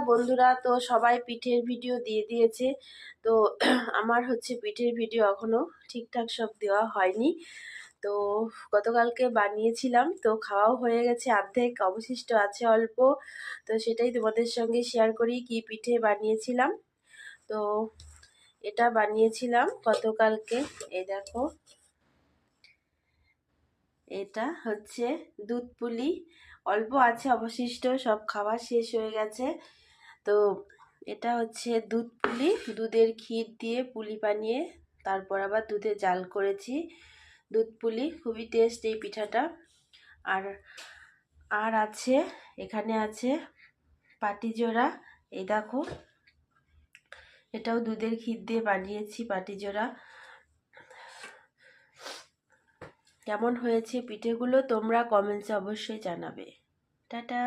বন্ধুরা, তো সবাই পিঠের ভিডিও দিয়ে দিয়েছে। তো আমার হচ্ছে পিঠের ভিডিও এখনো ঠিকঠাক সব দেওয়া হয়নি। তো গতকালকে বানিয়েছিলাম, তো খাওয়াও হয়ে গেছে, অর্ধেক অবশিষ্ট আছে অল্প। তো সেটাই তোমাদের সঙ্গে শেয়ার করি কি পিঠে বানিয়েছিলাম। তো এটা বানিয়েছিলাম গতকালকে। এই দেখো, এটা হচ্ছে দুধ পুলি, অল্প আছে অবশিষ্ট, সব খাওয়া শেষ হয়ে গেছে। তো এটা হচ্ছে দুধ পুলি, দুধের ক্ষীর দিয়ে পুলি বানিয়ে তারপর আবার দুধে জাল করেছি। দুধ পুলি খুবই টেস্ট এই পিঠাটা। আর আর আছে, এখানে আছে পাটিজোড়া। এই দেখো, এটাও দুধের ক্ষীর দিয়ে বানিয়েছি পাটিজোড়া। কেমন হয়েছে পিঠেগুলো তোমরা কমেন্টসে অবশ্যই জানাবে। টাটা।